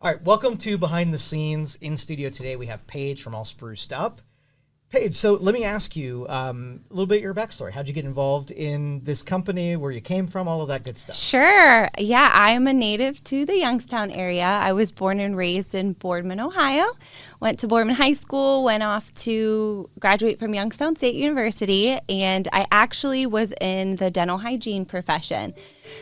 All right, welcome to Behind the Scenes. In studio today, we have Paige from All Spruced Up. Paige, so let me ask you a little bit your backstory. How'd you get involved in this company, where you came from, all of that good stuff? Sure. Yeah, I'm a native to the Youngstown area. I was born and raised in Boardman, Ohio. Went to Boardman High School, went off to graduate from Youngstown State University, and I actually was in the dental hygiene profession.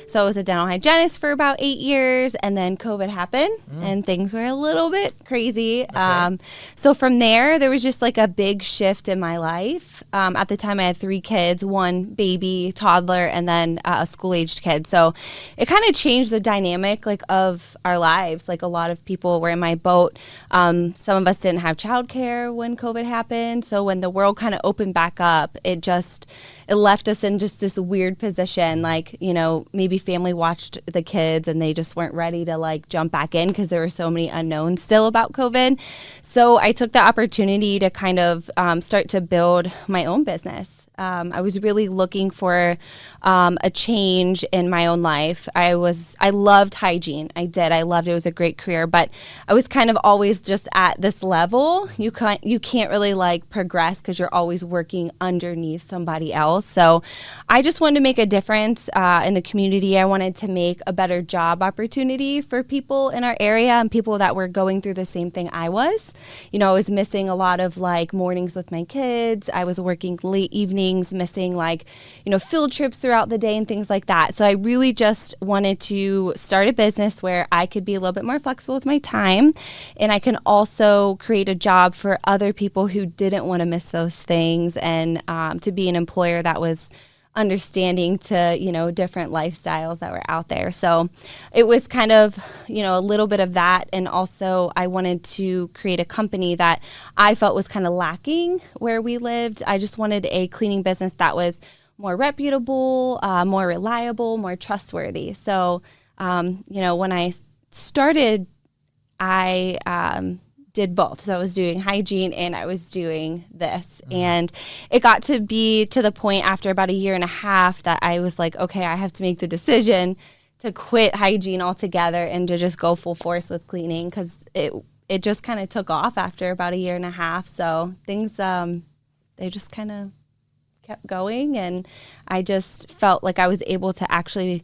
So I was a dental hygienist for about 8 years, and then COVID happened, and things were a little bit crazy. Okay. So from there was just like a big shift in my life. At the time, I had 3 kids, 1 baby, toddler, and then a school-aged kid. So it kind of changed the dynamic like of our lives. Like a lot of people were in my boat. Some of us didn't have childcare when COVID happened. So when the world kind of opened back up, it left us in just this weird position. Like, you know, maybe family watched the kids and they just weren't ready to like jump back in because there were so many unknowns still about COVID. So I took the opportunity to kind of start to build my own business. I was really looking for a change in my own life. I loved hygiene. I loved it. It was a great career, but I was kind of always just at this level. You can't really like progress because you're always working underneath somebody else. So I just wanted to make a difference in the community. I wanted to make a better job opportunity for people in our area and people that were going through the same thing I was. You know, I was missing a lot of like mornings with my kids. I was working late evenings, missing like, you know, field trips throughout the day and things like that. So I really just wanted to start a business where I could be a little bit more flexible with my time, and I can also create a job for other people who didn't want to miss those things, and to be an employer that was understanding to, you know, different lifestyles that were out there. So it was kind of, you know, a little bit of that. And also I wanted to create a company that I felt was kind of lacking where we lived. I just wanted a cleaning business that was more reputable, more reliable, more trustworthy. So, you know, when I started, I did both. So I was doing hygiene and I was doing this. And it got to be to the point after about a year and a half that I was like, okay, I have to make the decision to quit hygiene altogether and to just go full force with cleaning, because it just kind of took off after about a year and a half. So things, they just kind of kept going, and I just felt like I was able to actually,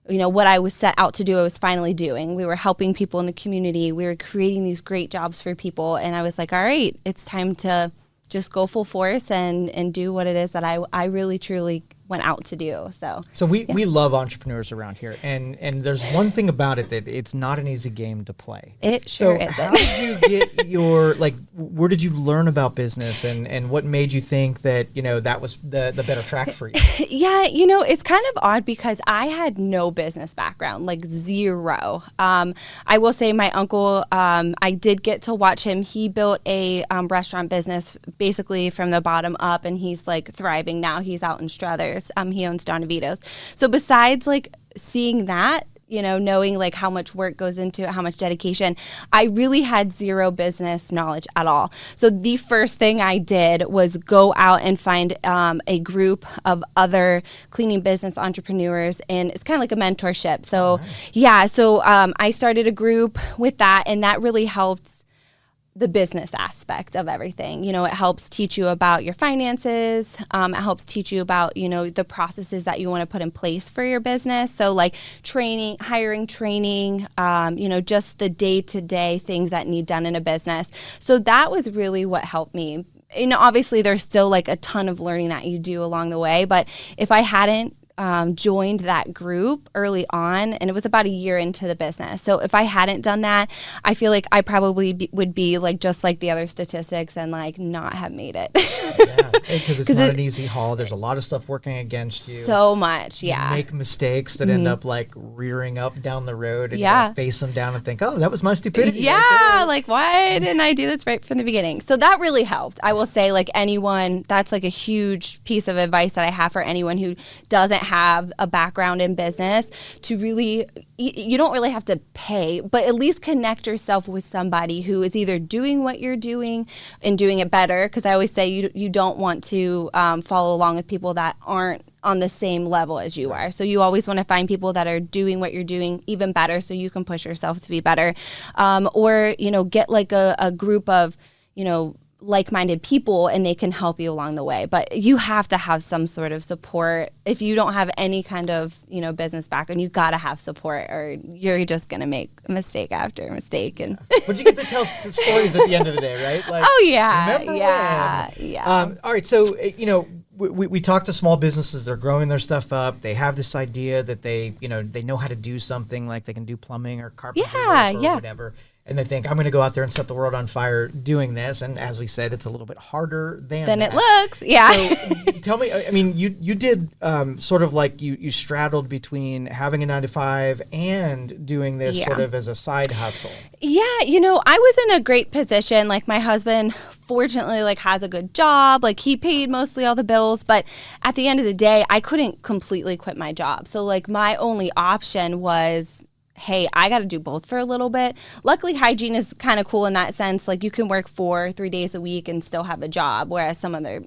you know, what I was set out to do, I was finally doing. We were helping people in the community. We were creating these great jobs for people. And I was like, all right, it's time to just go full force and do what it is that I really, truly went out to do. So we love entrepreneurs around here. And there's one thing about it, that it's not an easy game to play. It sure So isn't. how did you get your, like, where did you learn about business, and what made you think that, you know, that was the better track for you? Yeah, you know, it's kind of odd because I had no business background, like zero. I will say my uncle, I did get to watch him. He built a restaurant business basically from the bottom up, and he's like thriving now. He's out in Struthers. He owns Don Vito's. So besides like seeing that, you know, knowing like how much work goes into it, how much dedication, I really had zero business knowledge at all. So the first thing I did was go out and find a group of other cleaning business entrepreneurs, and it's kind of like a mentorship. So I started a group with that, and that really helped the business aspect of everything. You know, it helps teach you about your finances. It helps teach you about, you know, the processes that you want to put in place for your business. So like training, hiring training, you know, just the day-to-day things that need done in a business. So that was really what helped me. You know, obviously there's still like a ton of learning that you do along the way, but if I hadn't joined that group early on, and it was about a year into the business. So if I hadn't done that, I feel like I probably would be like just like the other statistics and like not have made it. Yeah, because it's not an easy haul. There's a lot of stuff working against you. So much, yeah. You make mistakes that end up like rearing up down the road, and you gotta face them down and think, oh, that was my stupidity. Yeah, right, like why didn't I do this right from the beginning? So that really helped. I will say, like, anyone, that's like a huge piece of advice that I have for anyone who doesn't have a background in business, to really, you don't really have to pay, but at least connect yourself with somebody who is either doing what you're doing and doing it better. Because I always say you don't want to follow along with people that aren't on the same level as you are. So you always want to find people that are doing what you're doing even better so you can push yourself to be better. Or, get like a group of, like-minded people and they can help you along the way. But you have to have some sort of support. If you don't have any kind of, business background, you got to have support or you're just going to make mistake after mistake. And But you get to tell stories at the end of the day, right? Like, oh, yeah. Remember Yeah. when? All right. So, we talk to small businesses. They're growing their stuff up. They have this idea that they know how to do something, like they can do plumbing or carpentry work or whatever. And they think, I'm going to go out there and set the world on fire doing this. And as we said, it's a little bit harder than it looks. Yeah. So tell me, you did sort of like you straddled between having a 9-to-5 and doing this sort of as a side hustle. Yeah. I was in a great position. Like my husband, fortunately, like has a good job. Like he paid mostly all the bills. But at the end of the day, I couldn't completely quit my job. So like my only option was, hey, I got to do both for a little bit. Luckily, hygiene is kind of cool in that sense. Like you can work 3 days a week and still have a job, whereas some other,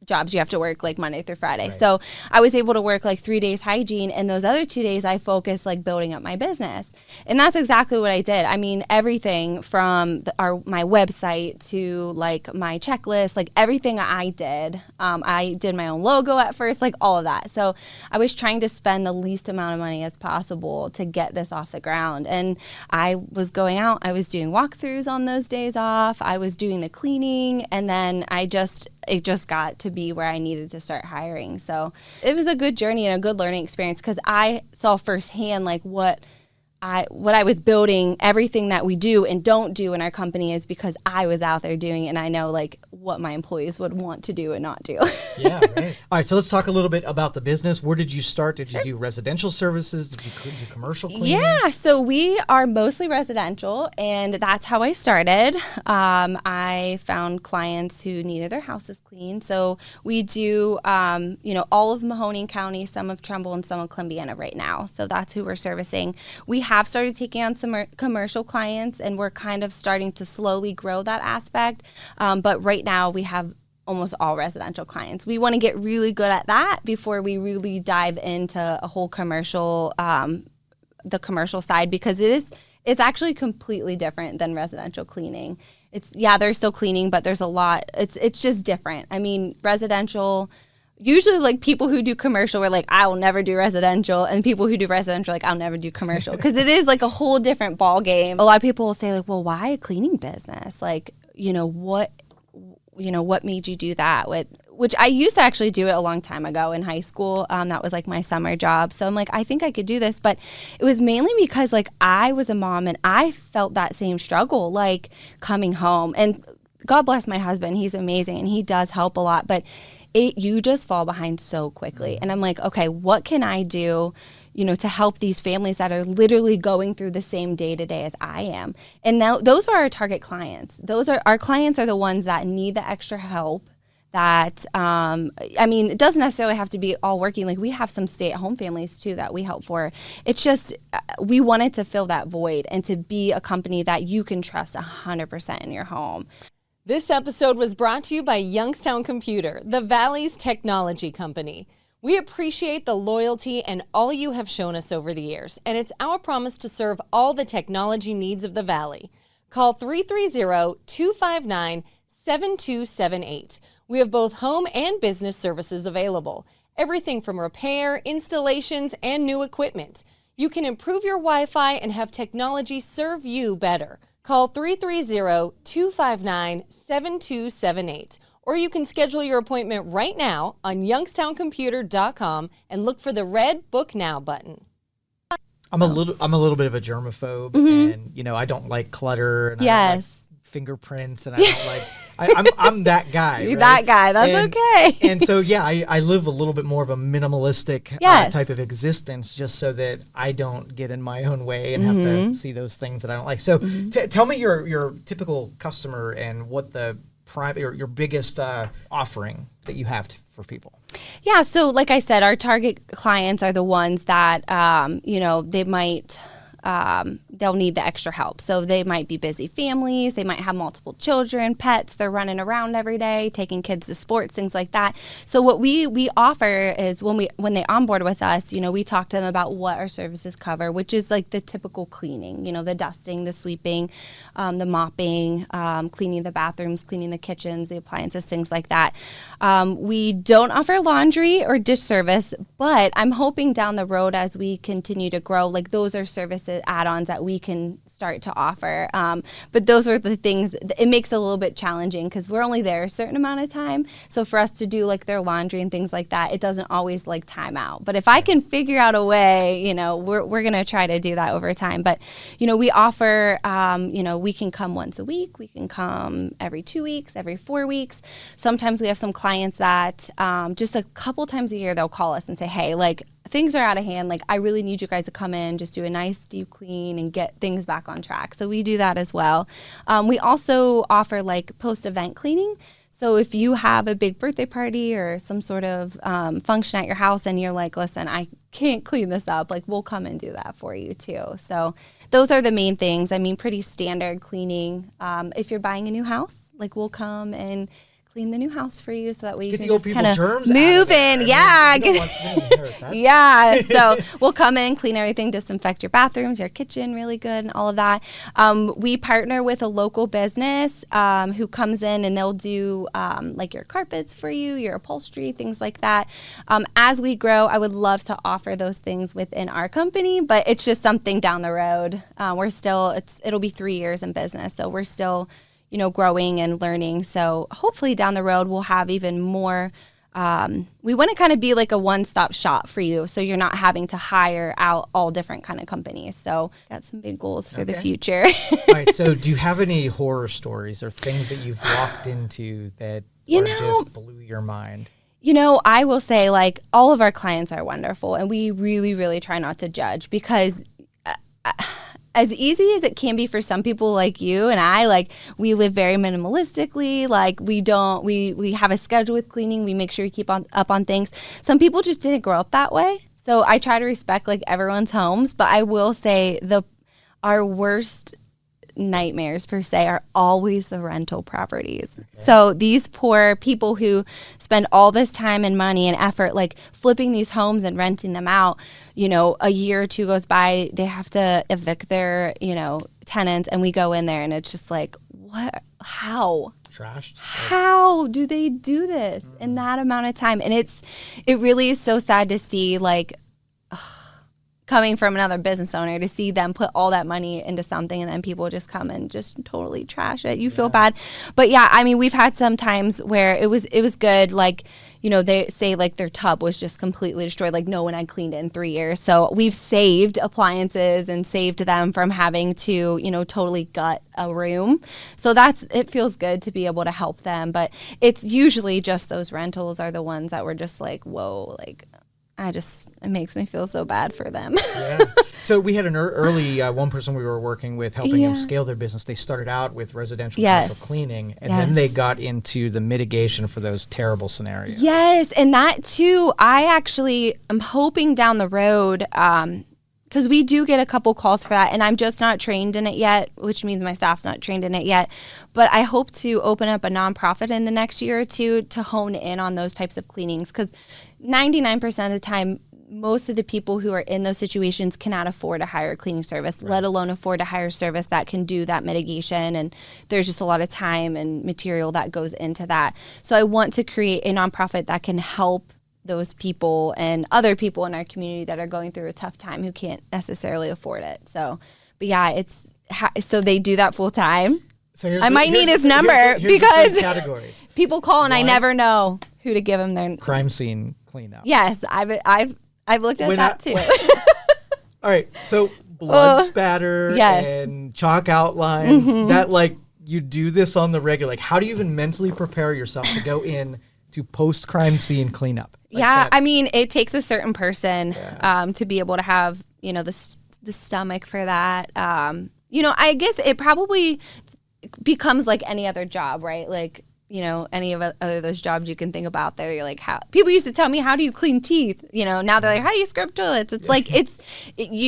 jobs you have to work like Monday through Friday. Right. So I was able to work like 3 days hygiene, and those other 2 days I focused like building up my business. And that's exactly what I did. I mean, everything from my website to like my checklist, like everything I did my own logo at first, like all of that. So I was trying to spend the least amount of money as possible to get this off the ground. And I was going out, I was doing walkthroughs on those days off, I was doing the cleaning, and then it just got to be where I needed to start hiring. So it was a good journey and a good learning experience because I saw firsthand like what I was building. Everything that we do and don't do in our company is because I was out there doing it, and I know like what my employees would want to do and not do. Yeah, right. All right, so let's talk a little bit about the business. Where did you start? Did you do residential services? Did you do commercial cleaning? Yeah, so we are mostly residential, and that's how I started. I found clients who needed their houses cleaned. So we do, all of Mahoning County, some of Trumbull, and some of Columbiana right now. So that's who we're servicing. We have started taking on some commercial clients, and we're kind of starting to slowly grow that aspect. But right now we have almost all residential clients. We want to get really good at that before we really dive into a whole commercial, the commercial side, because it's actually completely different than residential cleaning. They're still cleaning, but there's a lot. It's just different. I mean, residential. Usually, like, people who do commercial are like, I will never do residential, and people who do residential are like, I'll never do commercial, because it is like a whole different ball game. A lot of people will say like, well, why a cleaning business? Like, what made you do that? Which I used to actually do it a long time ago in high school. That was like my summer job. So I'm like, I think I could do this, but it was mainly because like I was a mom and I felt that same struggle, like coming home. And God bless my husband, he's amazing and he does help a lot, but you just fall behind so quickly. And I'm like, okay, what can I do, to help these families that are literally going through the same day-to-day as I am? And now those are our target clients. Our clients are the ones that need the extra help. That, it doesn't necessarily have to be all working. Like, we have some stay-at-home families too that we help for. It's just, we wanted to fill that void and to be a company that you can trust 100% in your home. This episode was brought to you by Youngstown Computer, the Valley's technology company. We appreciate the loyalty and all you have shown us over the years, and it's our promise to serve all the technology needs of the Valley. Call 330-259-7278. We have both home and business services available. Everything from repair, installations, and new equipment. You can improve your Wi-Fi and have technology serve you better. Call 330-259-7278. Or you can schedule your appointment right now on youngstowncomputer.com and look for the red Book Now button. I'm a little bit of a germaphobe, and I don't like clutter, and I don't like fingerprints, and I don't like. I'm that guy. You're right? that guy. That's okay. And so I live a little bit more of a minimalistic type of existence, just so that I don't get in my own way and have to see those things that I don't like. So tell me your typical customer and what the your biggest offering that you have for people. Yeah, so like I said, our target clients are the ones that they might they'll need the extra help. So they might be busy families, they might have multiple children, pets, they're running around every day, taking kids to sports, things like that. So what we offer is when they onboard with us, we talk to them about what our services cover, which is like the typical cleaning, the dusting, the sweeping, the mopping, cleaning the bathrooms, cleaning the kitchens, the appliances, things like that. We don't offer laundry or dish service, but I'm hoping down the road as we continue to grow, like those are services add-ons that we can start to offer. But those are the things, it makes it a little bit challenging because we're only there a certain amount of time. So for us to do like their laundry and things like that, it doesn't always like time out. But if I can figure out a way, we're going to try to do that over time. But, we offer, we can come once a week. We can come every 2 weeks, every 4 weeks. Sometimes we have some clients that just a couple times a year, they'll call us and say, hey, like, things are out of hand. Like, I really need you guys to come in, just do a nice deep clean and get things back on track. So we do that as well. We also offer like post-event cleaning. So if you have a big birthday party or some sort of function at your house and you're like, listen, I can't clean this up, like we'll come and do that for you too. So those are the main things. I mean, pretty standard cleaning. If you're buying a new house, like we'll come and clean the new house for you so that way you can just kind of move in. Yeah. Yeah. So we'll come in, clean everything, disinfect your bathrooms, your kitchen really good and all of that. We partner with a local business who comes in and they'll do like your carpets for you, your upholstery, things like that. As we grow, I would love to offer those things within our company, but it's just something down the road. It'll be 3 years in business. So we're still growing and learning. So hopefully down the road, we'll have even more. We want to kind of be like a one-stop shop for you. So you're not having to hire out all different kind of companies. So got some big goals for the future. All right. So do you have any horror stories or things that you've walked into that just blew your mind? I will say like all of our clients are wonderful and we really, really try not to judge because as easy as it can be for some people like you and I, like we live very minimalistically, like we have a schedule with cleaning, we make sure we keep up on things. Some people just didn't grow up that way. So I try to respect like everyone's homes, but I will say our worst nightmares per se are always the rental properties. Okay. So these poor people who spend all this time and money and effort like flipping these homes and renting them out, a year or two goes by, they have to evict their, tenants and we go in there and it's just like, what? How? Trashed. How do they do this in that amount of time? And it really is so sad to see like coming from another business owner to see them put all that money into something and then people just come and just totally trash it. You feel bad. But yeah, I mean, we've had some times where it was good. Like, they say like their tub was just completely destroyed. Like no one had cleaned it in 3 years. So we've saved appliances and saved them from having to, totally gut a room. So it feels good to be able to help them. But it's usually just those rentals are the ones that were just like, whoa, like, it makes me feel so bad for them. Yeah. So we had an early one person we were working with helping them scale their business. They started out with residential commercial cleaning, and then they got into the mitigation for those terrible scenarios. Yes, and that too, I actually am hoping down the road, because we do get a couple calls for that, and I'm just not trained in it yet, which means my staff's not trained in it yet. But I hope to open up a nonprofit in the next year or two to hone in on those types of cleanings, because 99% of the time, most of the people who are in those situations cannot afford to hire a cleaning service, let alone afford to hire a service that can do that mitigation. And there's just a lot of time and material that goes into that. So I want to create a nonprofit that can help those people and other people in our community that are going through a tough time who can't necessarily afford it. So, but yeah, so they do that full time. So I might need his number because categories. People call and I never know who to give them their crime scene cleanup. Yes, I've looked at that too. All right, so blood spatter and chalk outlines. That like you do this on the regular. Like, how do you even mentally prepare yourself to go in to post-crime scene cleanup? Like I mean, it takes a certain person to be able to have the stomach for that. I guess it probably becomes like any other job, right? Like any of those jobs you can think about there. You're like, how people used to tell me, how do you clean teeth? Now they're like, how do you scrub toilets? It's like,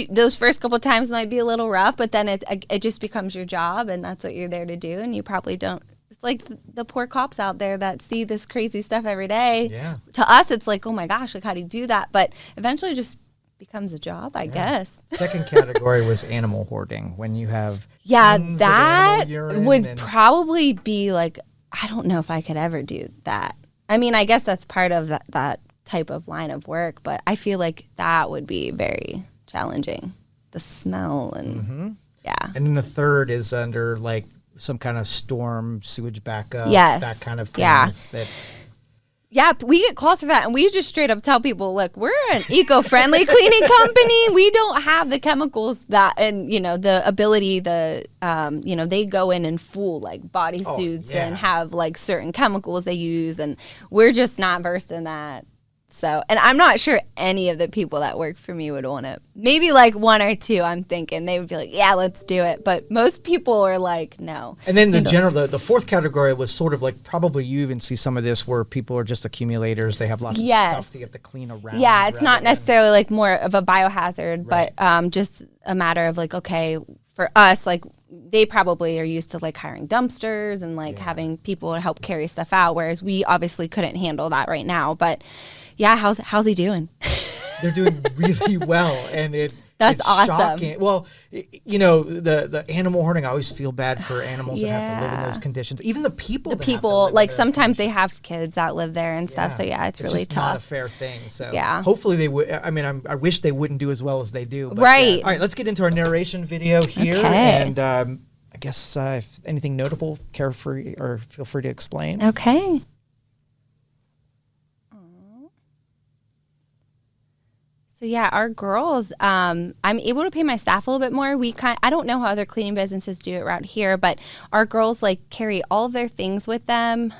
those first couple times might be a little rough, but then it just becomes your job, and that's what you're there to do. And you probably don't, it's like the poor cops out there that see this crazy stuff every day. Yeah. To us, it's like, oh my gosh, like, how do you do that? But eventually it just becomes a job, I guess. Second category was animal hoarding, when you have that would probably be like, I don't know if I could ever do that. I mean, I guess that's part of that type of line of work, but I feel like that would be very challenging. The smell and yeah. And then the third is under like some kind of storm, sewage backup, yes. that kind of thing. Yeah, we get calls for that, and we just straight up tell people, look, we're an eco-friendly cleaning company. We don't have the chemicals that, and the ability, they go in full like bodysuits and have like certain chemicals they use, and we're just not versed in that. So, and I'm not sure any of the people that work for me would want to. Maybe like one or two, I'm thinking they would be like, yeah, let's do it. But most people are like, no. And then the fourth category was sort of like, probably you even see some of this where people are just accumulators. They have lots of stuff that you have to clean around. Yeah, it's not necessarily like more of a biohazard, right. But just a matter of like, okay, for us, like they probably are used to like hiring dumpsters and like having people to help carry stuff out, whereas we obviously couldn't handle that right now. But yeah, how's he doing? They're doing really well, and that's it's awesome. Shocking. Well, the animal hoarding, I always feel bad for animals that have to live in those conditions. Even the people. Like sometimes they have kids that live there and stuff. So yeah, it's really just tough. Not a fair thing. So yeah, hopefully they would. I mean, I wish they wouldn't do as well as they do. But, right. All right, let's get into our narration video here, okay. and I guess if anything notable, feel free to explain. Okay. So yeah, our girls, I'm able to pay my staff a little bit more. I don't know how other cleaning businesses do it around here, but our girls like carry all of their things with them.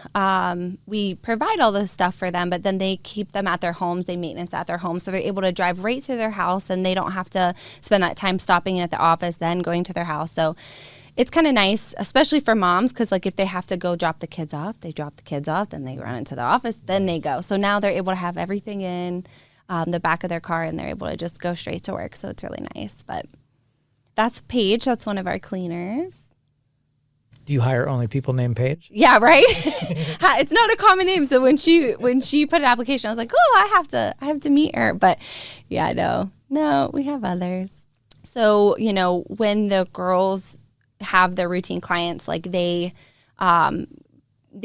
We provide all this stuff for them, but then they keep them at their homes. They maintenance at their homes, so they're able to drive right to their house, and they don't have to spend that time stopping at the office, then going to their house. So it's kind of nice, especially for moms, because like if they have to go drop the kids off, they drop the kids off, then they run into the office, then they go. So now they're able to have everything in the back of their car, and they're able to just go straight to work. So it's really nice. But that's Paige. That's one of our cleaners. Do you hire only people named Paige? Yeah, right. It's not a common name. So when she put an application, I was like, oh, I have to meet her. But yeah, no, we have others. So when the girls have their routine clients, like they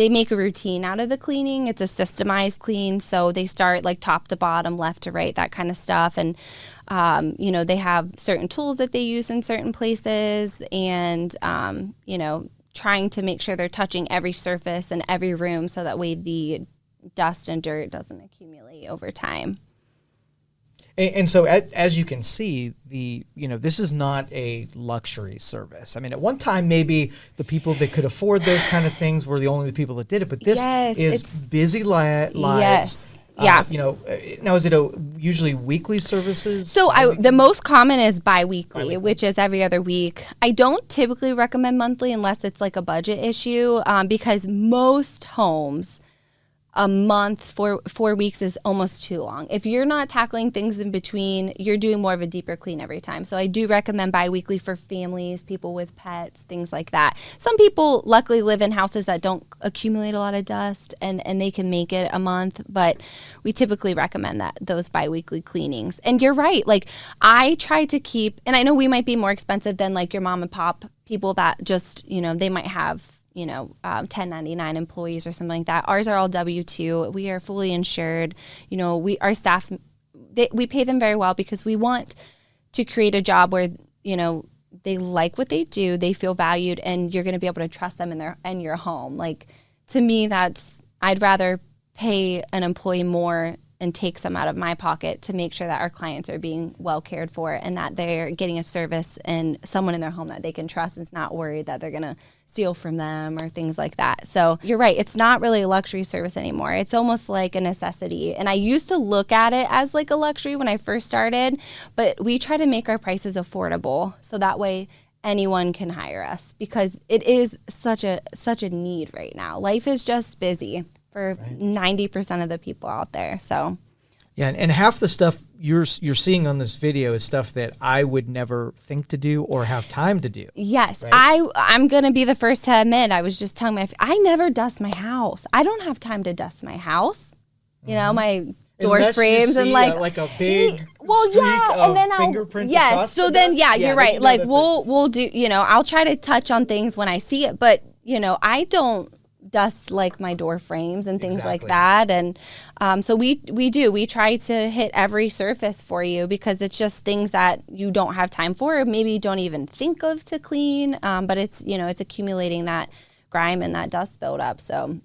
make a routine out of the cleaning. It's a systemized clean. So they start like top to bottom, left to right, that kind of stuff. And, they have certain tools that they use in certain places, and, trying to make sure they're touching every surface in every room, so that way the dust and dirt doesn't accumulate over time. And so, as you can see, this is not a luxury service. I mean, at one time, maybe the people that could afford those kind of things were the only people that did it. But this is busy lives. Yes. Yeah. Now, is it usually weekly services? So the most common is bi-weekly, which is every other week. I don't typically recommend monthly unless it's like a budget issue, because most homes, a month, 4 weeks is almost too long. If you're not tackling things in between, you're doing more of a deeper clean every time. So I do recommend bi-weekly for families, people with pets, things like that. Some people luckily live in houses that don't accumulate a lot of dust, and they can make it a month, but we typically recommend those bi-weekly cleanings. And you're right, like I try to keep, and I know we might be more expensive than like your mom and pop people that just, they might have 1099 employees or something like that. Ours are all W-2. We are fully insured. Our staff, we pay them very well because we want to create a job where, they like what they do, they feel valued, and you're going to be able to trust them in your home. Like, to me, I'd rather pay an employee more and take some out of my pocket to make sure that our clients are being well cared for, and that they're getting a service and someone in their home that they can trust, and is not worried that they're going to steal from them or things like that. So you're right. It's not really a luxury service anymore. It's almost like a necessity. And I used to look at it as like a luxury when I first started, but we try to make our prices affordable. So that way anyone can hire us because it is such a need right now. Life is just busy for 90% of the people out there. So yeah, and half the stuff you're seeing on this video is stuff that I would never think to do or have time to do. Yes, right? I'm gonna be the first to admit. I was just telling I never dust my house. I don't have time to dust my house. You know, my door Unless frames you see, and like a big well, streak yeah, of and then fingerprints. yes. Across So the then, dust. yeah, Yeah, you're then right. you know Like that's we'll do. You know, I'll try to touch on things when I see it, but you know, I don't dust like my door frames and things like that. And so we try to hit every surface for you because it's just things that you don't have time for, or maybe you don't even think of to clean. But it's, you know, it's accumulating that grime and that dust buildup. So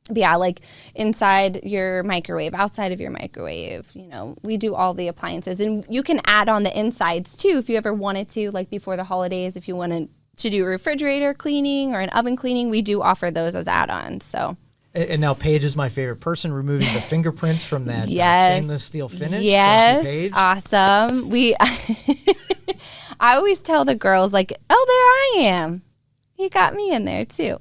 but yeah, like inside your microwave, outside of your microwave, you know, we do all the appliances, and you can add on the insides too if you ever wanted to, like before the holidays, if you wanted to do a refrigerator cleaning or an oven cleaning, we do offer those as add-ons. So. And now Paige is my favorite person, removing the fingerprints from that stainless steel finish. Yes, Thank you, Paige. awesome. I always tell the girls like, oh, there I am. You got me in there too.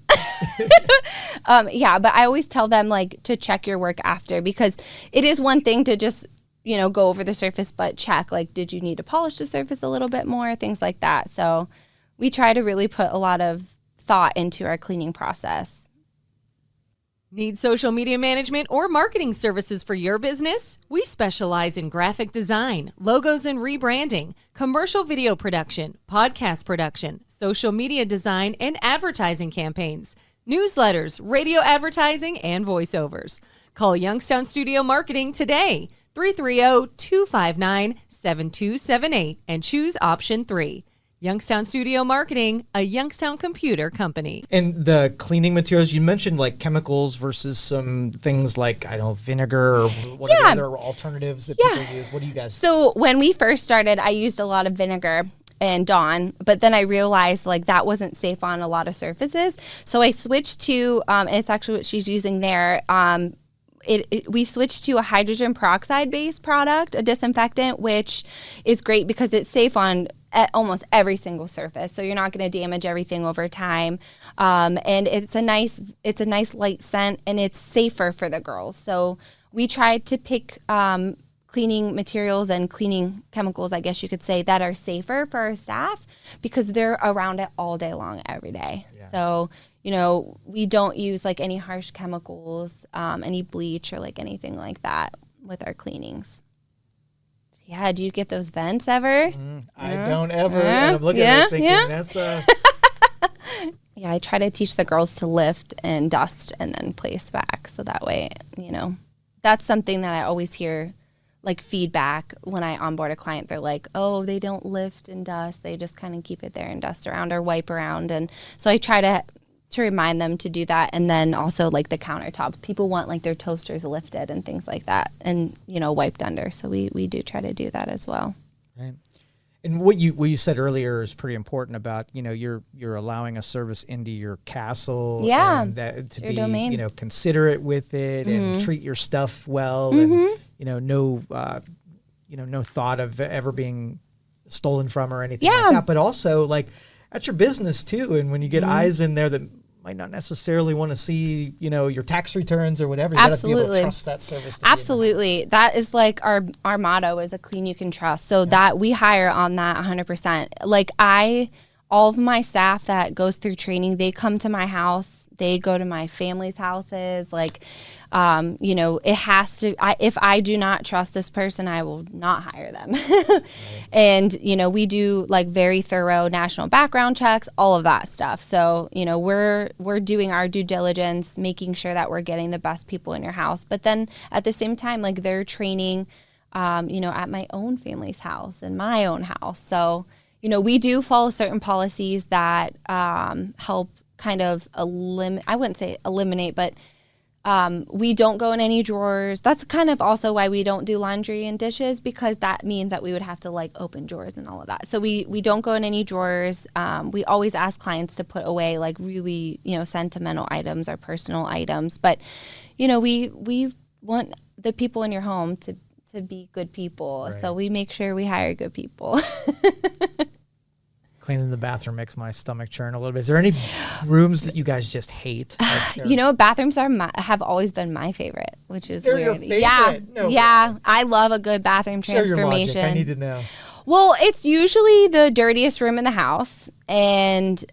Yeah, but I always tell them like to check your work after, because it is one thing to just, you know, go over the surface, but check like, did you need to polish the surface a little bit more, things like that. So we try to really put a lot of thought into our cleaning process. Need social media management or marketing services for your business? We specialize in graphic design, logos and rebranding, commercial video production, podcast production, social media design and advertising campaigns, newsletters, radio advertising, and voiceovers. Call Youngstown Studio Marketing today, 330-259-7278, and choose option 3. Youngstown Studio Marketing, a Youngstown computer company. And the cleaning materials, you mentioned like chemicals versus some things like, I don't know, vinegar or what are the other alternatives that people use? What do you guys? So when we first started, I used a lot of vinegar and Dawn, but then I realized like that wasn't safe on a lot of surfaces. So I switched to, and it's actually what she's using there. We switched to a hydrogen peroxide based product, a disinfectant, which is great because it's safe on almost every single surface. So you're not going to damage everything over time. And it's a nice light scent, and it's safer for the girls. So we tried to pick cleaning materials and cleaning chemicals, I guess you could say, that are safer for our staff because they're around it all day long, every day. Yeah. So, you know, we don't use like any harsh chemicals, any bleach or like anything like that with our cleanings. Yeah, do you get those vents ever? I don't ever. And I'm looking at it thinking that's Yeah, I try to teach the girls to lift and dust and then place back. So that way, you know, that's something that I always hear like feedback when I onboard a client. They're like, oh, they don't lift and dust. They just kind of keep it there and dust around or wipe around. And so I try to remind them to do that. And then also like the countertops, people want like their toasters lifted and things like that and, you know, wiped under. So we do try to do that as well. right. And what you said earlier is pretty important about, you know, you're allowing a service into your castle. Yeah, and that, to your be domain. You know, considerate with it and treat your stuff well, and you know, no thought of ever being stolen from or anything like that. But also like that's your business too, and when you get eyes in there that might not necessarily want to see, you know, your tax returns or whatever. You got to be able to trust that service. Absolutely. That is like our motto is a clean you can trust. So that we hire on that 100%. Like all of my staff that goes through training, they come to my house, they go to my family's houses. Like, you know, it has to, if I do not trust this person, I will not hire them. Right. And, you know, we do like very thorough national background checks, all of that stuff. So, you know, we're doing our due diligence, making sure that we're getting the best people in your house. But then at the same time, like they're training, you know, at my own family's house and my own house. So, you know, we do follow certain policies that help kind of I wouldn't say eliminate, but we don't go in any drawers. That's kind of also why we don't do laundry and dishes, because that means that we would have to like open drawers and all of that. So we don't go in any drawers. We always ask clients to put away like really, you know, sentimental items or personal items. But, you know, we want the people in your home to be good people. Right. So we make sure we hire good people. Cleaning the bathroom makes my stomach churn a little bit. Is there any rooms that you guys just hate? You know, bathrooms have always been my favorite, which is They're weird. your favorite? Yeah, No yeah. way. I love a good bathroom Share your transformation. logic. I need to know. Well, it's usually the dirtiest room in the house, and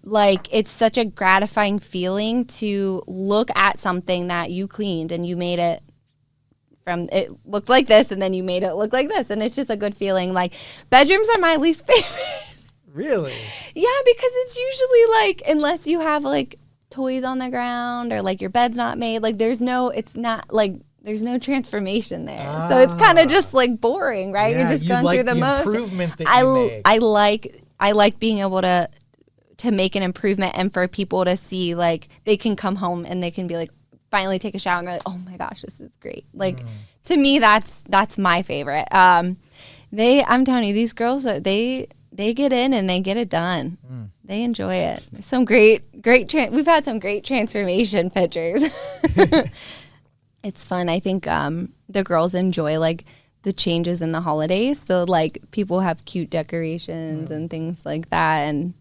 like it's such a gratifying feeling to look at something that you cleaned and you made it from it looked like this, and then you made it look like this, and it's just a good feeling. Like bedrooms are my least favorite. Really? Yeah, because it's usually like unless you have like toys on the ground or like your bed's not made, like there's no transformation there. So it's kind of just like boring, right? Yeah, You're just you going like through the the motions. improvement that you make. I like being able to make an improvement and for people to see like they can come home and they can be like finally take a shower and they're like, oh my gosh, this is great. Like to me, that's my favorite. I'm telling you, these girls, they get in and they get it done. They enjoy it. Some great we've had some great transformation pictures. It's fun. I think the girls enjoy like the changes in the holidays. So like people have cute decorations and things like that, and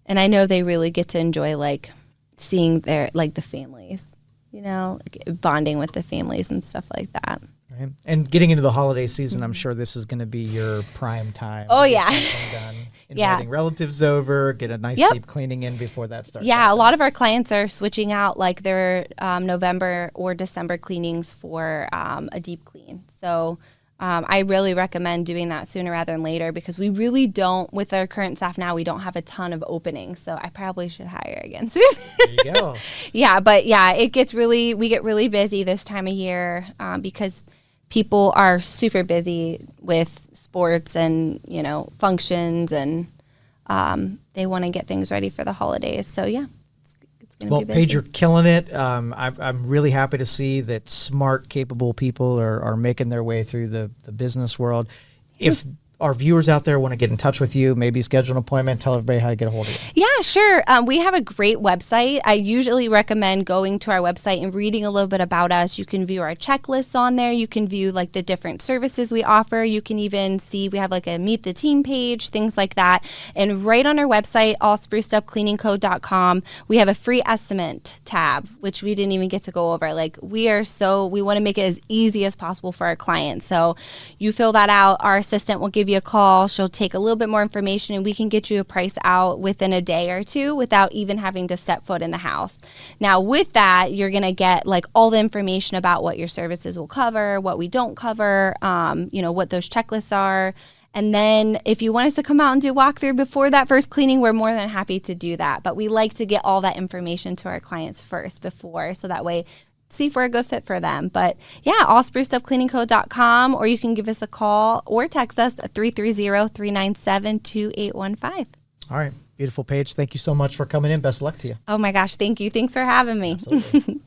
I know they really get to enjoy like seeing their like the families, you know, like, bonding with the families and stuff like that. Right. And getting into the holiday season, I'm sure this is going to be your prime time. Oh, to get yeah. something done. Yeah. Inviting relatives over, get a nice Yep. deep cleaning in before that starts. Yeah, a happening. lot of our clients are switching out like their November or December cleanings for a deep clean. So I really recommend doing that sooner rather than later because we really don't, with our current staff now, we don't have a ton of openings. So I probably should hire again soon. There you go. Yeah, but yeah, we get really busy this time of year because people are super busy with sports and, you know, functions and they want to get things ready for the holidays. So yeah, it's going to be busy. Paige, you're killing it. I'm really happy to see that smart, capable people are making their way through the business world. If our viewers out there want to get in touch with you, maybe schedule an appointment, tell everybody how to get a hold of you. Yeah, sure. We have a great website. I usually recommend going to our website and reading a little bit about us. You can view our checklists on there. You can view like the different services we offer. You can even see we have like a meet the team page, things like that. And right on our website, allsprucedupcleaningco.com, we have a free estimate tab, which we didn't even get to go over. Like we want to make it as easy as possible for our clients. So you fill that out. Our assistant will give you a call. She'll take a little bit more information and we can get you a price out within a day or two without even having to step foot in the house. Now with that, you're going to get like all the information about what your services will cover, what we don't cover, what those checklists are. And then if you want us to come out and do a walkthrough before that first cleaning, we're more than happy to do that. But we like to get all that information to our clients first before, so that way see if we're a good fit for them. But yeah, allsprucedupcleaningco.com, or you can give us a call or text us at 330-397-2815. All right. Beautiful, Paige. Thank you so much for coming in. Best of luck to you. Oh my gosh, thank you. Thanks for having me. Absolutely.